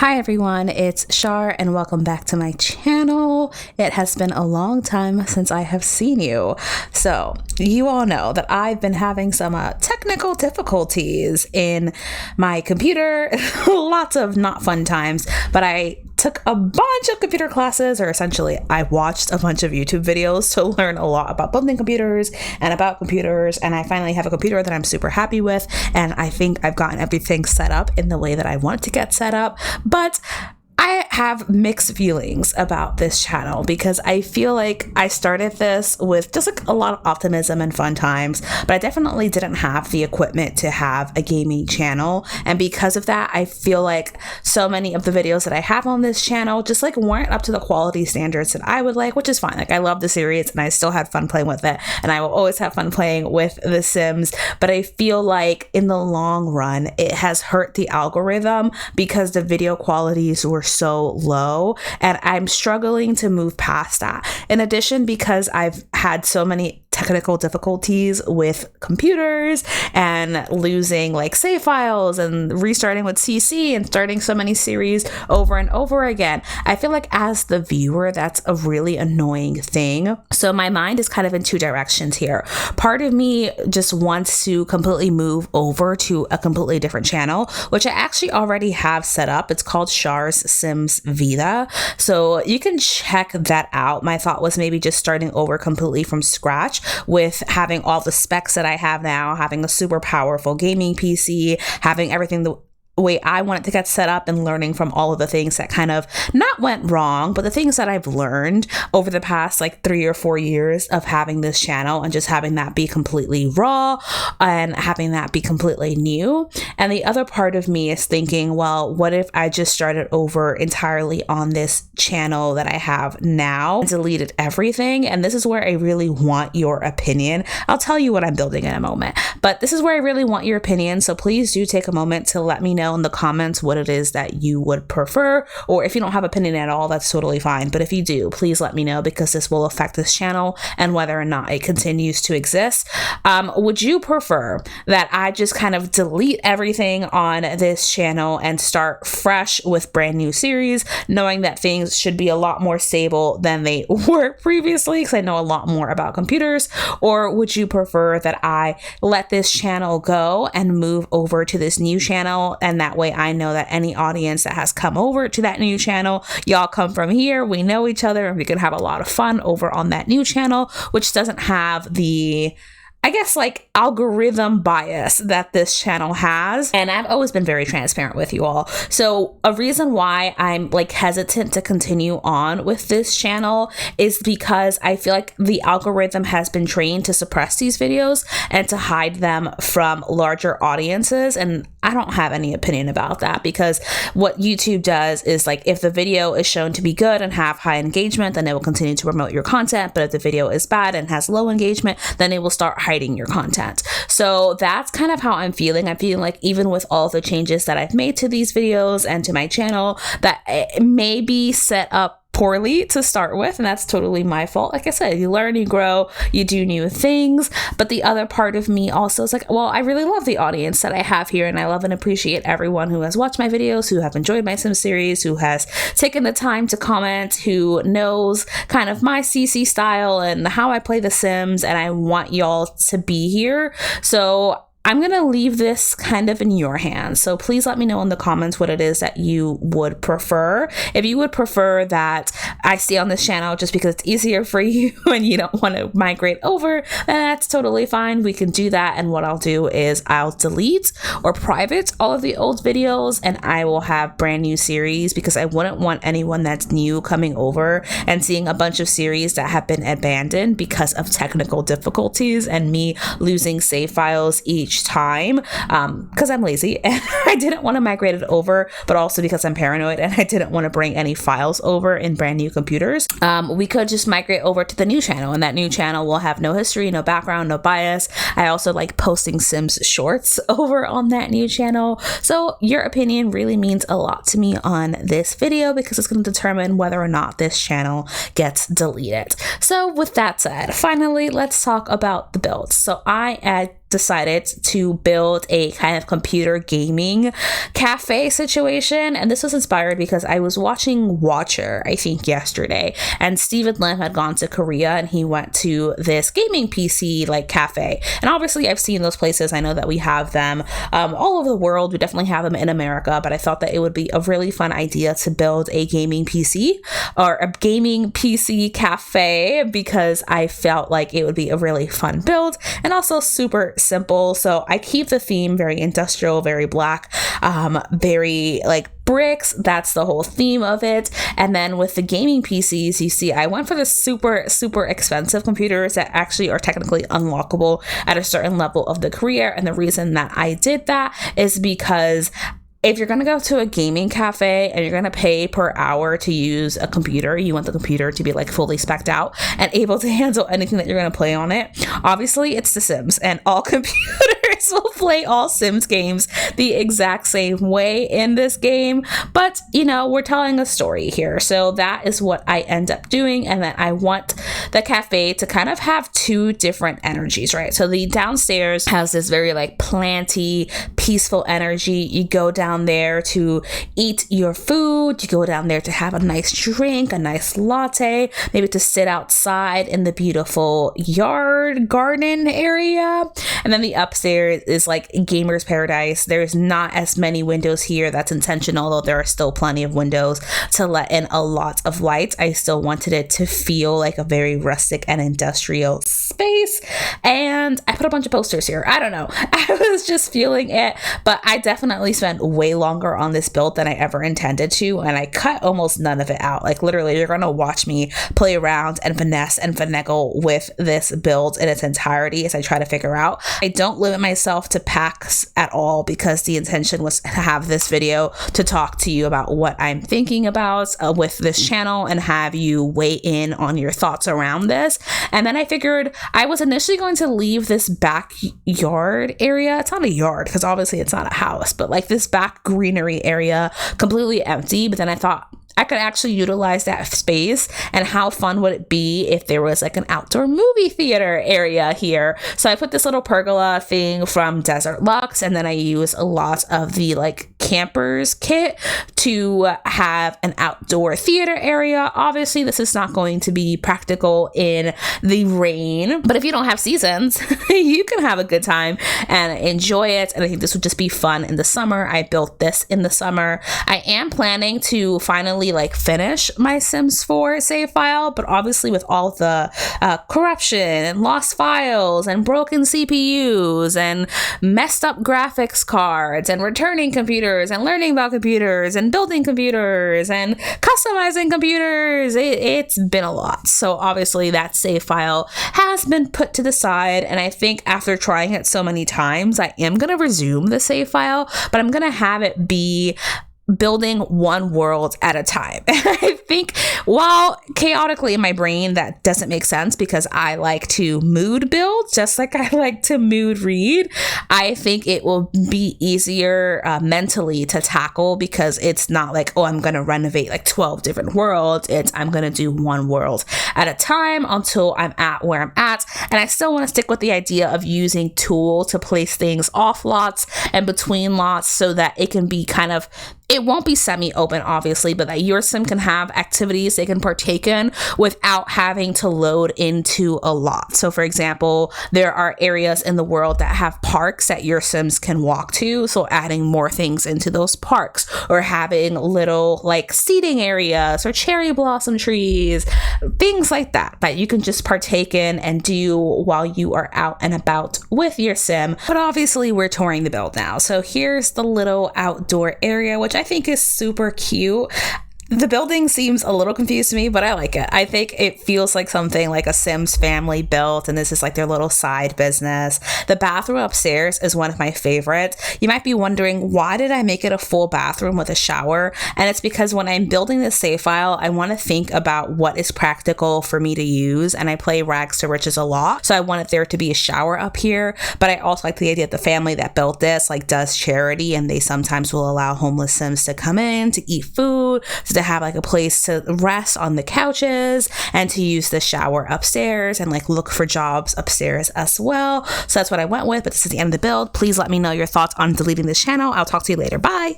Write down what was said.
Hi everyone, it's Shar and welcome back to my channel. It has been a long time since I have seen you. So you all know that I've been having some technical difficulties in my computer, lots of not fun times, but I took a bunch of computer classes, or essentially I watched a bunch of YouTube videos to learn a lot about building computers and about computers, and I finally have a computer that I'm super happy with, and I think I've gotten everything set up in the way that I want to get set up. But I have mixed feelings about this channel because I feel like I started this with just like a lot of optimism and fun times, but I definitely didn't have the equipment to have a gaming channel. And because of that, I feel like so many of the videos that I have on this channel just like weren't up to the quality standards that I would like, which is fine. Like I love the series and I still had fun playing with it, and I will always have fun playing with The Sims, but I feel like in the long run, it has hurt the algorithm because the video qualities were so low, and I'm struggling to move past that. In addition, because I've had so many technical difficulties with computers and losing like save files and restarting with CC and starting so many series over and over again, I feel like as the viewer, that's a really annoying thing. So my mind is kind of in two directions here. Part of me just wants to completely move over to a completely different channel, which I actually already have set up. It's called Shar's Sims Vita. So you can check that out. My thought was maybe just starting over completely from scratch with having all the specs that I have now, having a super powerful gaming PC, having everything the way I want it to get set up, and learning from all of the things that kind of not went wrong, but the things that I've learned over the past like 3 or 4 years of having this channel, and just having that be completely raw and having that be completely new. And the other part of me is thinking, well, what if I just started over entirely on this channel that I have now and deleted everything? And this is where I really want your opinion. I'll tell you what I'm building in a moment, but this is where I really want your opinion. So please do take a moment to let me know in the comments what it is that you would prefer, or if you don't have opinion at all, that's totally fine. But if you do, please let me know, because this will affect this channel and whether or not it continues to exist. Would you prefer that I just kind of delete everything on this channel and start fresh with brand new series, knowing that things should be a lot more stable than they were previously, because I know a lot more about computers? Or would you prefer that I let this channel go and move over to this new channel, and that way I know that any audience that has come over to that new channel, y'all come from here, we know each other, and we can have a lot of fun over on that new channel, which doesn't have the, I guess, like algorithm bias that this channel has. And I've always been very transparent with you all. So a reason why I'm like hesitant to continue on with this channel is because I feel like the algorithm has been trained to suppress these videos and to hide them from larger audiences. And I don't have any opinion about that, because what YouTube does is, like, if the video is shown to be good and have high engagement, then it will continue to promote your content. But if the video is bad and has low engagement, then it will start hiding your content. So that's kind of how I'm feeling. I'm feeling like even with all the changes that I've made to these videos and to my channel, that it may be set up poorly to start with, and that's totally my fault. Like I said, you learn, you grow, you do new things. But the other part of me also is like, well, I really love the audience that I have here, and I love and appreciate everyone who has watched my videos, who have enjoyed my Sim series, who has taken the time to comment, who knows kind of my CC style and how I play The Sims, and I want y'all to be here. So I'm going to leave this kind of in your hands. So please let me know in the comments what it is that you would prefer. If you would prefer that I stay on this channel just because it's easier for you and you don't want to migrate over, then that's totally fine. We can do that. And what I'll do is I'll delete or private all of the old videos, and I will have brand new series, because I wouldn't want anyone that's new coming over and seeing a bunch of series that have been abandoned because of technical difficulties and me losing save files each time, because I'm lazy and I didn't want to migrate it over, but also because I'm paranoid and I didn't want to bring any files over in brand new computers. We could just migrate over to the new channel, and that new channel will have no history, no background, no bias. I also like posting Sims shorts over on that new channel. So your opinion really means a lot to me on this video, because it's going to determine whether or not this channel gets deleted. So with that said, finally, let's talk about the build. So I decided to build a kind of computer gaming cafe situation. And this was inspired because I was watching Watcher, I think yesterday, and Steven Lim had gone to Korea and he went to this gaming PC like cafe. And obviously I've seen those places. I know that we have them all over the world. We definitely have them in America, but I thought that it would be a really fun idea to build a gaming PC or a gaming PC cafe, because I felt like it would be a really fun build and also super simple. So I keep the theme very industrial, very black, very like bricks. That's the whole theme of it. And then with the gaming PCs, you see, I went for the super, super expensive computers that actually are technically unlockable at a certain level of the career. And the reason that I did that is because if you're going to go to a gaming cafe and you're going to pay per hour to use a computer, you want the computer to be like fully spec'd out and able to handle anything that you're going to play on it. Obviously, it's The Sims, and all computers will play all Sims games the exact same way in this game. But, you know, we're telling a story here. So that is what I end up doing. And then I want the cafe to kind of have two different energies, right? So the downstairs has this very like planty, peaceful energy. You go down there to eat your food, you go down there to have a nice drink, a nice latte, maybe to sit outside in the beautiful garden area. And then the upstairs is like gamer's paradise. There's not as many windows here. That's intentional, though there are still plenty of windows to let in a lot of light. I still wanted it to feel like a very rustic and industrial space. And I put a bunch of posters here. I don't know. I was just feeling it, but I definitely spent way longer on this build than I ever intended to, and I cut almost none of it out. Like literally, you're gonna watch me play around and finesse and finagle with this build in its entirety as I try to figure out. I don't limit myself to packs at all, because the intention was to have this video to talk to you about what I'm thinking about with this channel and have you weigh in on your thoughts around this. And then I figured I was initially going to leave this backyard area. It's not a yard because obviously it's not a house, but like this back greenery area completely empty. But then I thought I could actually utilize that space, and how fun would it be if there was like an outdoor movie theater area here. So I put this little pergola thing from Desert Luxe, and then I use a lot of the like campers kit to have an outdoor theater area. Obviously this is not going to be practical in the rain, but if you don't have seasons you can have a good time and enjoy it. And I think this would just be fun in the summer. I built this in the summer. I am planning to finally like finish my Sims 4 save file, but obviously with all the corruption and lost files and broken CPUs and messed up graphics cards and returning computers and learning about computers and building computers and customizing computers, it's been a lot. So obviously that save file has been put to the side, and I think after trying it so many times, I am going to resume the save file, but I'm going to have it be building one world at a time. I think while chaotically in my brain that doesn't make sense, because I like to mood build just like I like to mood read, I think it will be easier mentally to tackle, because it's not like, oh, I'm going to renovate like 12 different worlds. It's I'm going to do one world at a time until I'm at where I'm at. And I still want to stick with the idea of using tool to place things off lots and between lots, so that it can be kind of, it won't be semi-open, obviously, but that your sim can have activities they can partake in without having to load into a lot. So, for example, there are areas in the world that have parks that your sims can walk to. So adding more things into those parks, or having little like seating areas or cherry blossom trees, things like that, that you can just partake in and do while you are out and about with your sim. But obviously we're touring the build now. So here's the little outdoor area, which I think is super cute. The building seems a little confused to me, but I like it. I think it feels like something like a Sims family built, and this is like their little side business. The bathroom upstairs is one of my favorites. You might be wondering, why did I make it a full bathroom with a shower? And it's because when I'm building this save file, I want to think about what is practical for me to use, and I play rags to riches a lot. So I wanted there to be a shower up here, but I also like the idea that the family that built this like does charity, and they sometimes will allow homeless Sims to come in to eat food, to have like a place to rest on the couches and to use the shower upstairs and like look for jobs upstairs as well. So that's what I went with, but this is the end of the build. Please let me know your thoughts on deleting this channel. I'll talk to you later. Bye.